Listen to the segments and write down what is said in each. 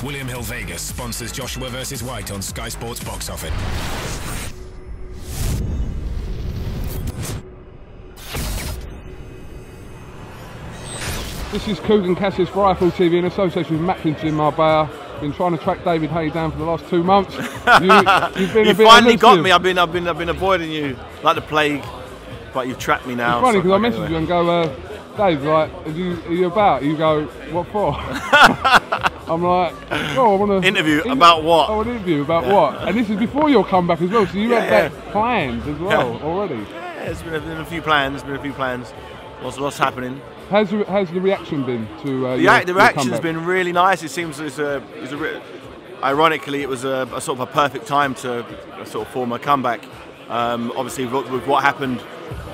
William Hill Vegas sponsors Joshua vs. White on Sky Sports Box Office. This is KUGAN CASSIUS for Rifle TV in association with Macklinson in Marbella. Been trying to track David Haye down for the last 2 months. You've been you a bit finally elusive. got me. I've been avoiding you like the plague, but you've trapped me now. It's funny because so I message you and go, Dave, like, are you about? You go, what for? I'm like, oh, I want to interview about what? I want to interview about what? And this is before your comeback as well, so you had that planned as well already. Yeah, there's been a few plans. What's happening? How's the reaction been to the reaction's been really nice. It seems ironically it was a sort of a perfect time to sort of form a comeback. Obviously with what happened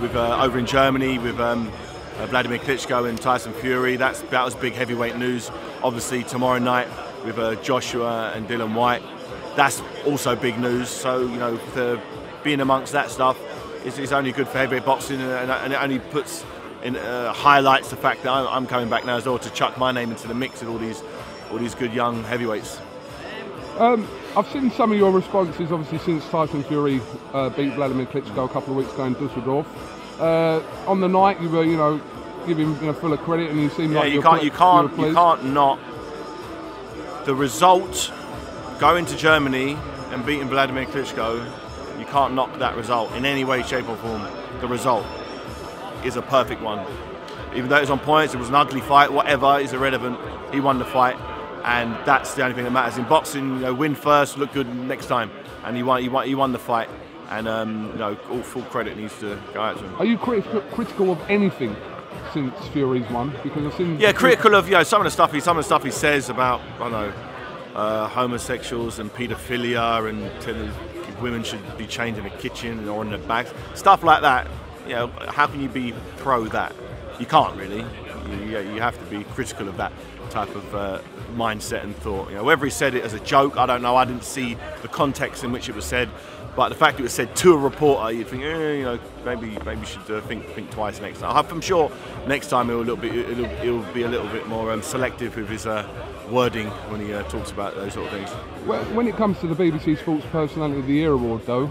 with over in Germany with Vladimir Klitschko and Tyson Fury, that was big heavyweight news. Obviously tomorrow night with Joshua and DILLIAN White, that's also big news. So you know, being amongst that stuff is only good for heavyweight boxing, and it only puts in highlights the fact that I'm coming back now as well to chuck my name into the mix with all these good young heavyweights. I've seen some of your responses, obviously, since Tyson Fury beat Vladimir Klitschko a couple of weeks ago in Dusseldorf. On the night, you were, giving full of credit, and you seemed like you can't not. The result, going to Germany and beating Vladimir Klitschko, you can't knock that result in any way, shape, or form. The result is a perfect one. Even though it was on points, it was an ugly fight, whatever, is irrelevant. He won the fight, and that's the only thing that matters. In boxing, win first, look good next time. And he won the fight, and all full credit needs to go out to him. Are you critical of anything since Fury's won? Because I've seen critical of some of the stuff he says about homosexuals and paedophilia, and women should be chained in a kitchen or in their bags, stuff like that. How can you be pro that? You can't really. You have to be critical of that type of mindset and thought. Whether he said it as a joke, I don't know. I didn't see the context in which it was said, but the fact it was said to a reporter, you'd think, maybe you should think twice next time. I'm sure next time he'll be a little bit more selective with his wording when he talks about those sort of things. When it comes to the BBC Sports Personality of the Year award, though,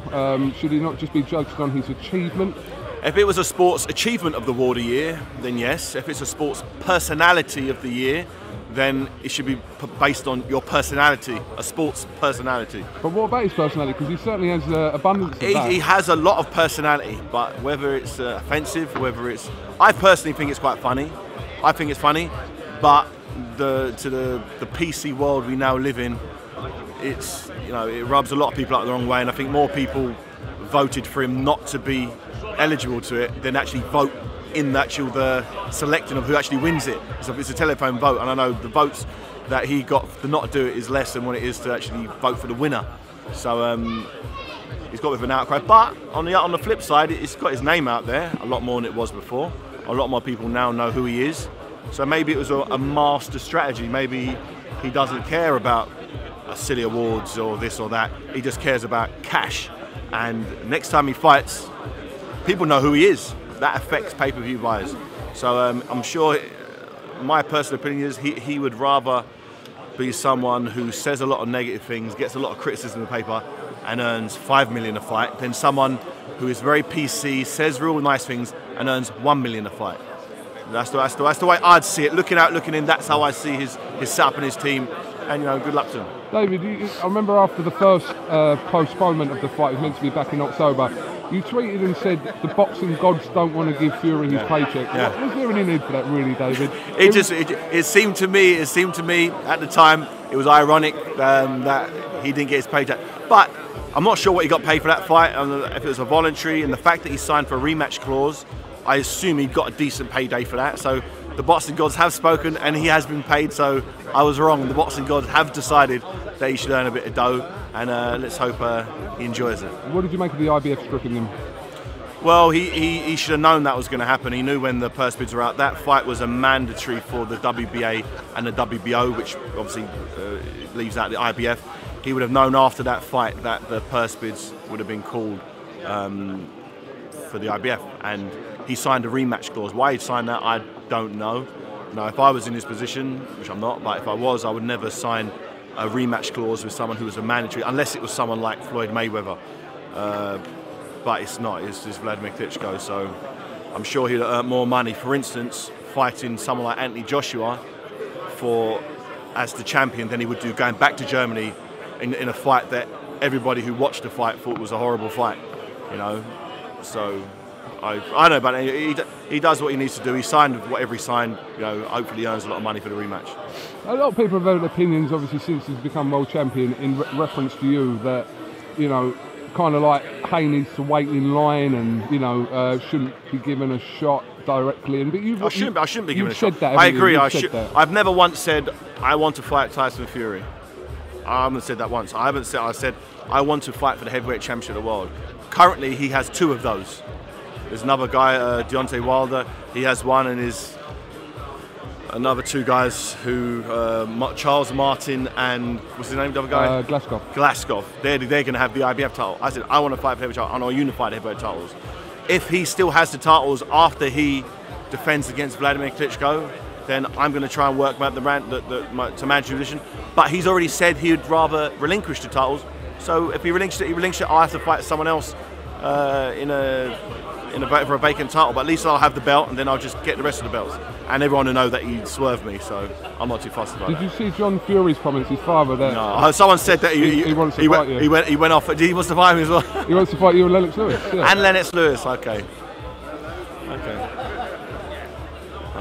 should he not just be judged on his achievement? If it was a sports achievement of the award a year, then yes. If it's a sports personality of the year, then it should be based on your personality, a sports personality. But what about his personality? Because he certainly has abundance of that. He has a lot of personality, but whether it's offensive, whether it's... I personally think it's quite funny. I think it's funny, but to the PC world we now live in, it's it rubs a lot of people up the wrong way, and I think more people voted for him not to be eligible to it than actually vote in the selecting of who actually wins it. It's a telephone vote, and I know the votes that he got to not do it is less than what it is to actually vote for the winner. So he's got a bit of an outcry. But on the flip side, it's got his name out there a lot more than it was before. A lot more people now know who he is. So maybe it was a master strategy. Maybe he doesn't care about silly awards or this or that. He just cares about cash. And next time he fights, people know who he is. That affects pay-per-view buyers. So I'm sure, my personal opinion is he would rather be someone who says a lot of negative things, gets a lot of criticism in the paper, and earns $5 million a fight, than someone who is very PC, says real nice things, and earns $1 million a fight. That's the way I'd see it. Looking out, looking in, that's how I see his setup and his team. And good luck to him. David, I remember after the first postponement of the fight, it was meant to be back in October, you tweeted and said the boxing gods don't want to give Fury his paycheck. Was there any need for that, really, David? It seemed to me at the time it was ironic that he didn't get his paycheck. But I'm not sure what he got paid for that fight, if it was a voluntary, and the fact that he signed for a rematch clause, I assume he got a decent payday for that. So the boxing gods have spoken, and he has been paid. So I was wrong. The boxing gods have decided that he should earn a bit of dough, and let's hope he enjoys it. What did you make of the IBF stripping him? Well, he should have known that was going to happen. He knew when the purse bids were out. That fight was a mandatory for the WBA and the WBO, which obviously leaves out the IBF. He would have known after that fight that the purse bids would have been called for the IBF, and he signed a rematch clause. Why he signed that, I don't know. Now, if I was in his position, which I'm not, but if I was, I would never sign a rematch clause with someone who was a mandatory, unless it was someone like Floyd Mayweather. But it's not, it's Vladimir Klitschko, so I'm sure he'll earn more money, for instance, fighting someone like Anthony Joshua as the champion than he would do going back to Germany in a fight that everybody who watched the fight thought was a horrible fight, you know. So I don't know, but he does what he needs to do. He signed whatever he signed, you know, hopefully he earns a lot of money for the rematch. A lot of people have had opinions, obviously, since he's become world champion in reference to you that, you know, kind of like Haye needs to wait in line and, you know, shouldn't be given a shot directly. And but I shouldn't be given a shot. That, I agree. I've never once said I want to fight Tyson Fury. I haven't said that once. I said I want to fight for the heavyweight championship of the world. Currently, he has 2 of those. There's another guy, Deontay Wilder. He has 1, and is another 2 guys who Charles Martin and what's his name, the other guy? Glasgow. They're going to have the IBF title. I said I want to fight for heavyweight title. I know unified heavyweight titles. If he still has the titles after he defends against Vladimir Klitschko, then I'm going to try and work to mandatory position. But he's already said he'd rather relinquish the titles. So if he relinquishes it, I'll have to fight someone else for a vacant title. But at least I'll have the belt, and then I'll just get the rest of the belts. And everyone will know that he swerved me, so I'm not too fussed about it. Did you see John Fury's comments, his father there? No, someone said that he wants to fight you. He went off. He wants to fight me as well. He wants to fight you and Lennox Lewis. Yeah. And Lennox Lewis, okay.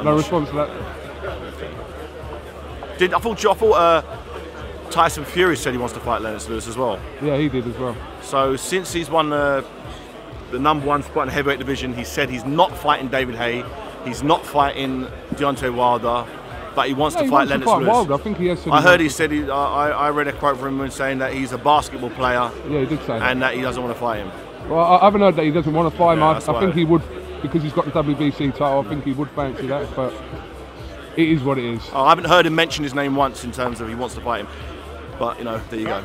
No response to that. I thought Tyson Fury said he wants to fight Lennox Lewis as well. Yeah, he did as well. So since he's won the #1 spot in the heavyweight division, he said he's not fighting David Haye, he's not fighting Deontay Wilder, but he wants to fight Lennox Lewis. Wilder. I think he has. I heard he said I read a quote from him saying that he's a basketball player. Yeah, he did say that. And that he doesn't want to fight him. Well, I haven't heard that he doesn't want to fight him. Yeah, I think he would, because he's got the WBC title. I think he would fancy that, but it is what it is. I haven't heard him mention his name once in terms of he wants to fight him. But, you know, there you go.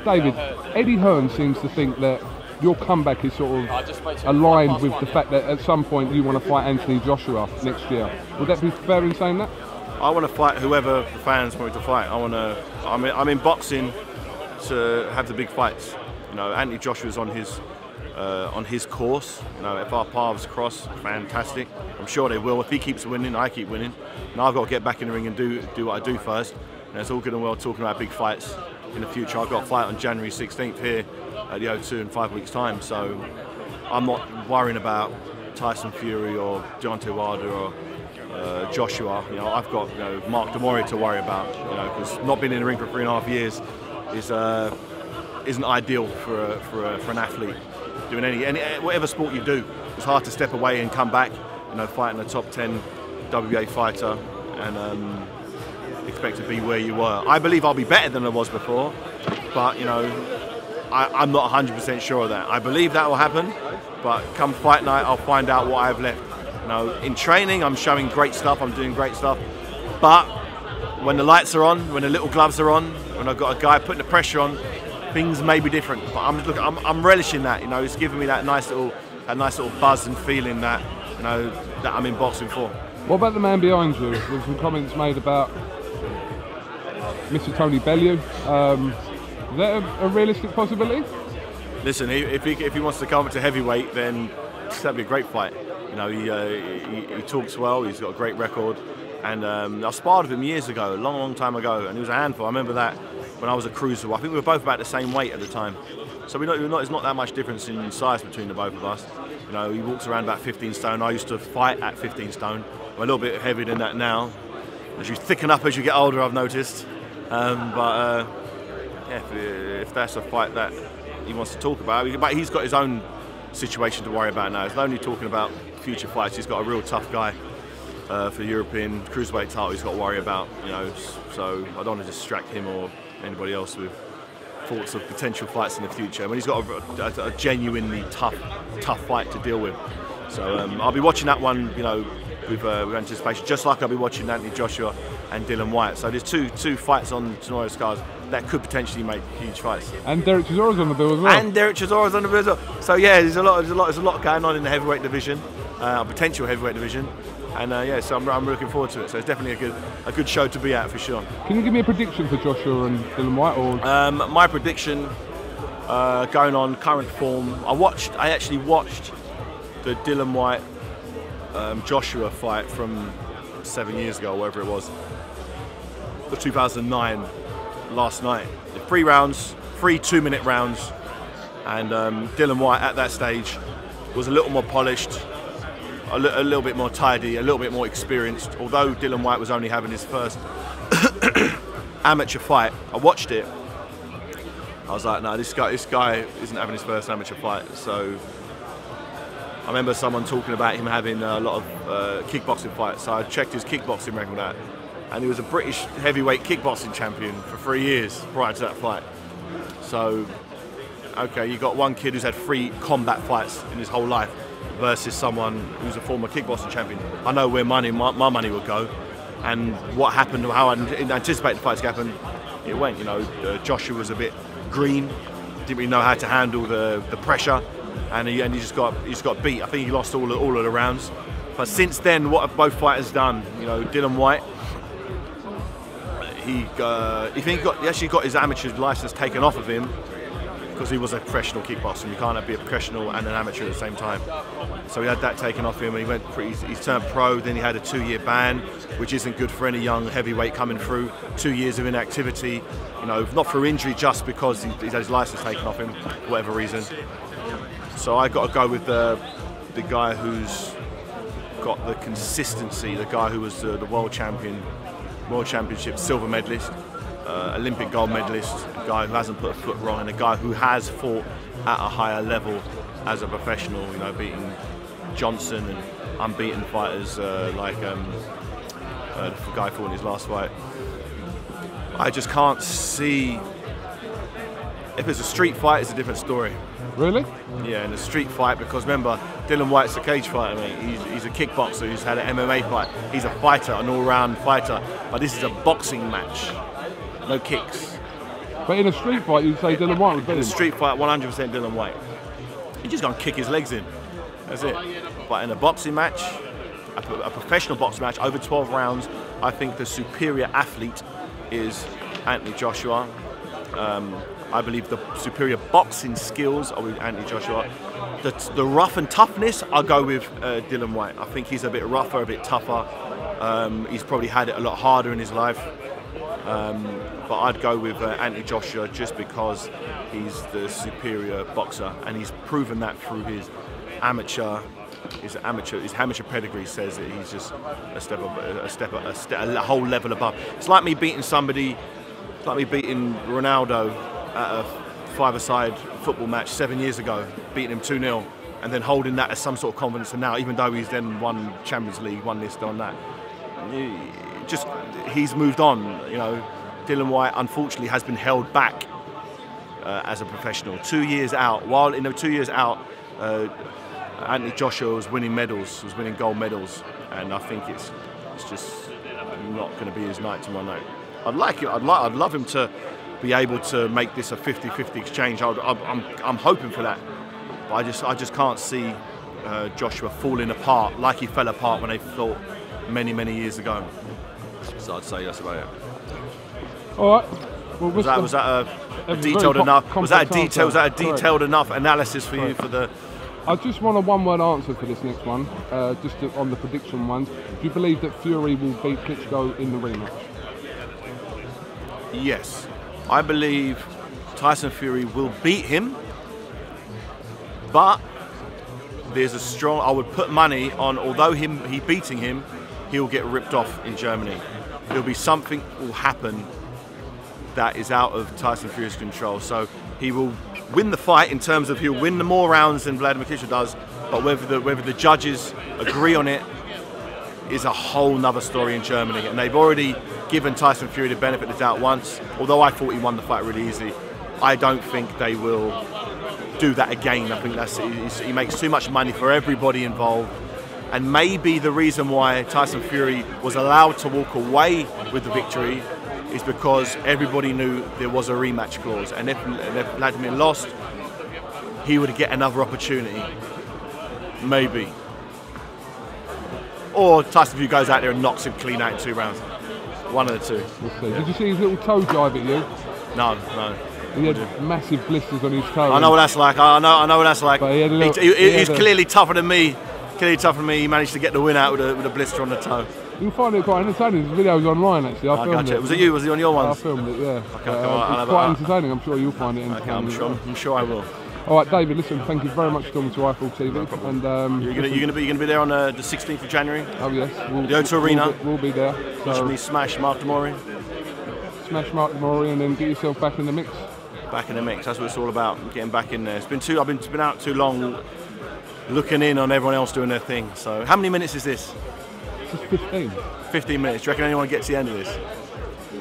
David, Eddie Hearn seems to think that your comeback is sort of aligned with the fact that at some point you want to fight Anthony Joshua next year. Would that be fair in saying that? I want to fight whoever the fans want me to fight. I'm in boxing to have the big fights. You know, Anthony Joshua's on his course. You know, if our paths cross, fantastic. I'm sure they will. If he keeps winning, I keep winning. Now I've got to get back in the ring and do what I do first. And it's all good and well talking about big fights in the future. I've got a fight on January 16th here at the O2 in 5 weeks' time. So I'm not worrying about Tyson Fury or Deontay Wilder or Joshua. You know, I've got Mark Demore to worry about. You know, because not being in the ring for 3.5 years isn't ideal for an athlete. Doing whatever sport you do, it's hard to step away and come back. You know, fighting a top 10 WBA fighter and expect to be where you were. I believe I'll be better than I was before, but you know, I'm not 100% sure of that. I believe that will happen, but come fight night, I'll find out what I've left. You know, in training, I'm showing great stuff. I'm doing great stuff, but when the lights are on, when the little gloves are on, when I've got a guy putting the pressure on, things may be different. But I'm relishing that. You know, it's giving me that nice little buzz and feeling that that I'm in boxing for. What about the man behind you? There's some comments made about Mr. Tony Bellew. Is that a realistic possibility? Listen, if he wants to come up to heavyweight, then that'd be a great fight. You know, he talks well. He's got a great record, and I sparred with him years ago, a long time ago, and he was a handful. I remember that when I was a cruiser. I think we were both about the same weight at the time, so there's not that much difference in size between the both of us. You know, he walks around about 15 stone. I used to fight at 15 stone. I'm a little bit heavier than that now. As you thicken up as you get older, I've noticed. Yeah, if that's a fight that he wants to talk about, but he's got his own situation to worry about now. He's not only talking about future fights. He's got a real tough guy for the European cruiserweight title. He's got to worry about, you know. So I don't want to distract him or anybody else with thoughts of potential fights in the future. I mean, he's got a genuinely tough fight to deal with. So I'll be watching that one, you know, with anticipation, just like I'll be watching Anthony Joshua and Dillian Whyte. So there's two fights on tomorrow's cards that could potentially make huge fights. And Derek Chisora's on the bill as well. And Derek Chisora's on the bill as well. So yeah, there's a lot going on in the heavyweight division, potential heavyweight division. And yeah, so I'm looking forward to it. So it's definitely a good show to be at for sure. Can you give me a prediction for Joshua and Dillian Whyte? Or my prediction, going on current form, I actually watched the Dillian Whyte Joshua fight from 7 years ago, whatever it was, the 2009 last night. 3 rounds, 3 2-minute rounds, and Dillian Whyte at that stage was a little more polished, a little bit more tidy, a little bit more experienced. Although Dillian Whyte was only having his first amateur fight, I watched it. I was like, no, this guy isn't having his first amateur fight. So I remember someone talking about him having a lot of kickboxing fights. So I checked his kickboxing record out, and he was a British heavyweight kickboxing champion for 3 years prior to that fight. So, okay, you got one kid who's had 3 combat fights in his whole life versus someone who's a former kickboxing champion. I know where my money would go, and what happened, how I anticipated the fight to happen, it went. You know, Joshua was a bit green, didn't really know how to handle the pressure, and he just got beat. I think he lost all of the rounds. But since then, what have both fighters done? You know, Dillian Whyte, he actually got his amateur license taken off of him because he was a professional kickboxer. You can't be a professional and an amateur at the same time. So he had that taken off him, and he turned pro. Then he had a 2-year ban, which isn't good for any young heavyweight coming through. 2 years of inactivity, you know, not for injury, just because he's had his license taken off him for whatever reason. So I got to go with the guy who's got the consistency, the guy who was the world champion, World Championship silver medalist, Olympic gold medalist, a guy who hasn't put a foot wrong, and a guy who has fought at a higher level as a professional, you know, beating Johnson and unbeaten fighters like the guy fought in his last fight. I just can't see. If it's a street fight, it's a different story. really? Yeah, in a street fight, because remember, Dillian Whyte's a cage fighter, mate. He's a kickboxer who's had an MMA fight. He's a fighter, an all-round fighter. But this is a boxing match. No kicks. But in a street fight, you'd say Dillian Whyte would beat him. In a street fight, 100% Dillian Whyte. He's just going to kick his legs in. That's it. But in a boxing match, a professional boxing match, over 12 rounds, I think the superior athlete is Anthony Joshua. I believe the superior boxing skills are with Anthony Joshua. The rough and toughness, I'll go with Dillian Whyte. I think he's a bit rougher, a bit tougher. He's probably had it a lot harder in his life. But I'd go with Anthony Joshua just because he's the superior boxer, and he's proven that through his amateur pedigree says that he's just a whole level above. It's like me beating somebody, it's like me beating Ronaldo at a 5-a-side football match 7 years ago, beating him 2-0, and then holding that as some sort of confidence. And now, even though he's then won Champions League, won this, done that, he's moved on. You know, Dillian Whyte unfortunately has been held back as a professional. 2 years out. While in the 2 years out, Anthony Joshua was winning medals, was winning gold medals, and I think it's just not going to be his night tomorrow night. I'd like it. I'd love him to be able to make this a 50-50 exchange. I'm hoping for that, but I just can't see Joshua falling apart like he fell apart when they fought many years ago. So I'd say that's about it. All right. Well, was that a detailed enough? Was that a detailed enough analysis for you for the? I just want a one-word answer for this next one, on the prediction ones. Do you believe that Fury will beat Klitschko in the rematch? Yes. I believe Tyson Fury will beat him, but there's a strong, I would put money on, although he beating him, he'll get ripped off in Germany. There'll be something will happen that is out of Tyson Fury's control. So he will win the fight in terms of he'll win the more rounds than Vladimir Klitschko does, but whether the judges agree on it is a whole nother story in Germany. And they've already given Tyson Fury the benefit of the doubt once, although I thought he won the fight really easily. I don't think they will do that again. I think he makes too much money for everybody involved. And maybe the reason why Tyson Fury was allowed to walk away with the victory is because everybody knew there was a rematch clause, and if Vladimir lost, he would get another opportunity. Maybe. or Tyson Fury goes out there and knocks him clean out in 2 rounds. One of the two. We'll see. Did you see his little toe drive at you? No. He had massive blisters on his toe. I know what that's like. I know what that's like. But He's clearly tougher than me. He managed to get the win out with a blister on the toe. You'll find it quite entertaining. There's videos online actually. I filmed it. Was it you? Was it on your ones? I filmed it, yeah. Okay, it's quite entertaining. I'm sure you'll find it entertaining. Okay, I'm sure I will. All right, David. Listen, thank you very much for coming to Eiffel TV. No problem. And you're gonna be there on the 16th of January. Oh yes. The O2 Arena. We'll be there. Watch me smash Mark Demori. Smash Mark Demori, and then get yourself back in the mix. Back in the mix. That's what it's all about. Getting back in there. I've been out too long, looking in on everyone else doing their thing. So, how many minutes is this? This is 15. 15 minutes. Do you reckon anyone gets to the end of this?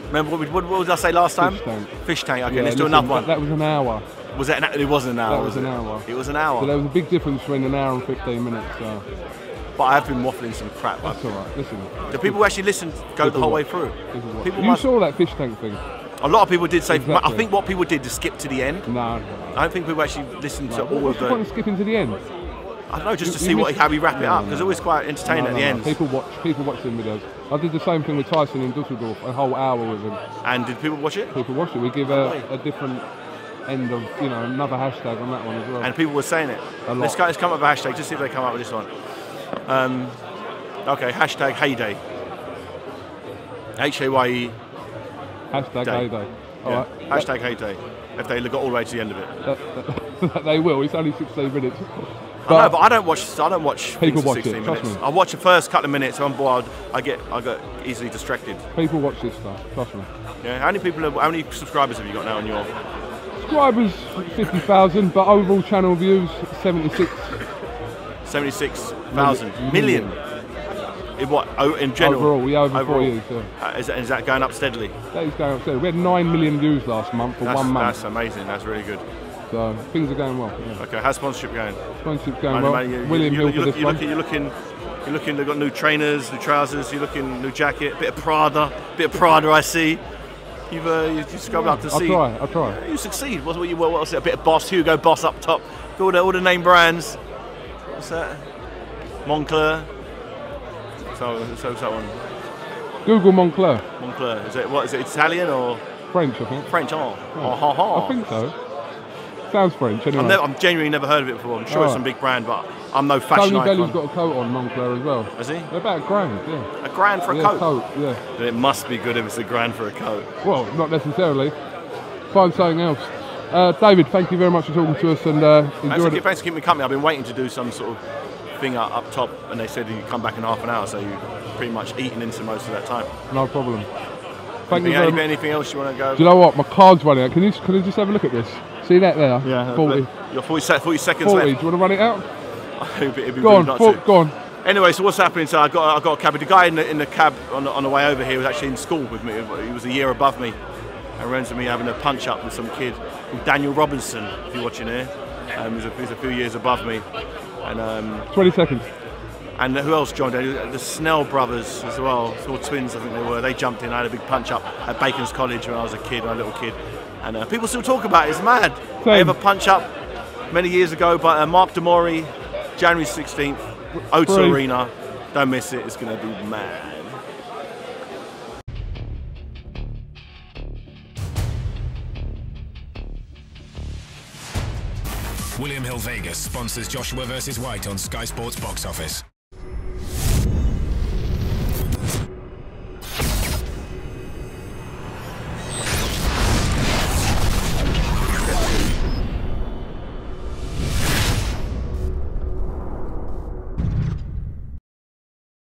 Remember what did I say last time? Fish tank. Fish tank. Okay, Yeah, let's do another one. That was an hour. Was it? It wasn't an hour. That was an hour. It was an hour. So there was a big difference between an hour and 15 minutes. So. But I have been waffling some crap. That's all right. Listen. Do people actually listen? Go the whole way through? You saw that fish tank thing? A lot of people did say. Exactly. I think what people did to skip to the end. No. I don't think people actually listened to all of What's the point of skipping to the end? I don't know, just to see how we wrap it up, because it's always quite entertaining at the end. People watch them videos. I did the same thing with Tyson in Dusseldorf, a whole hour with him. And did people watch it? People watched it. We give a different end of, another hashtag on that one as well. And people were saying it. Let's come up with a hashtag, just see if they come up with this one. Okay, hashtag Haye Day. Haye. Hashtag Haye Day. All right. Hashtag Haye Day. If they got all the way to the end of it. They will. It's only 16 minutes. I know, but I don't watch. People watch 16 it. minutes. Trust me. I watch the first couple of minutes. I'm bored. I get easily distracted. People watch this stuff. Trust me. Yeah. How many subscribers have you got now on your? Subscribers 50,000, but overall channel views 76. 76,000 million. In what? In general? Overall, over 4 years. Yeah. Is that going up steadily? That is going up steadily. We had 9 million views last month for 1 month. That's amazing. That's really good. So things are going well. Yeah. Okay, how's sponsorship going? Sponsorship's going well. William Hill for this one. You're looking. They've got new trainers, new trousers. You're looking new jacket, bit of Prada. I see. You've scrubbed up to see. I try. You succeed. What's it? A bit of Boss, Hugo Boss up top. All the name brands. What's that? Moncler. So that one. Google Moncler. Moncler. Is it Italian or French? I think. French. Oh. I think so. Sounds French anyway. I've genuinely never heard of it before. I'm sure it's some big brand, but I'm no fashion icon. Tony Belly's got a coat on Moncler as well. Has he? They're about £1,000, yeah. £1,000 for a coat? Yeah. Then it must be good if it's £1,000 for a coat. Well, not necessarily. Find something else. David, thank you very much for talking to us and enjoy it. Thanks for keeping me company. I've been waiting to do some sort of thing up top, and they said you come back in half an hour, so you've pretty much eaten into most of that time. No problem. Anything else you want to go? Do you know what? My card's running out. Can you just have a look at this? See that there? Yeah. 40. You're 40 seconds 40. left. Do you want to run it out? It'd be go on, not to. Go on. Anyway, so what's happening? So I got a cab. The guy in the cab on the way over here was actually in school with me. He was a year above me. And runs to me having a punch up with some kid called Daniel Robinson. If you're watching here, he's a few years above me. And 20 seconds. And who else joined? The Snell brothers as well. It's all twins, I think they were. They jumped in. I had a big punch up at Bacon's College when I was a little kid. And people still talk about it. It's mad. I have a punch up many years ago, but Mark Demori, January 16th, O2 Arena. Don't miss it. It's going to be mad. William Hill Vegas sponsors Joshua vs. White on Sky Sports Box Office.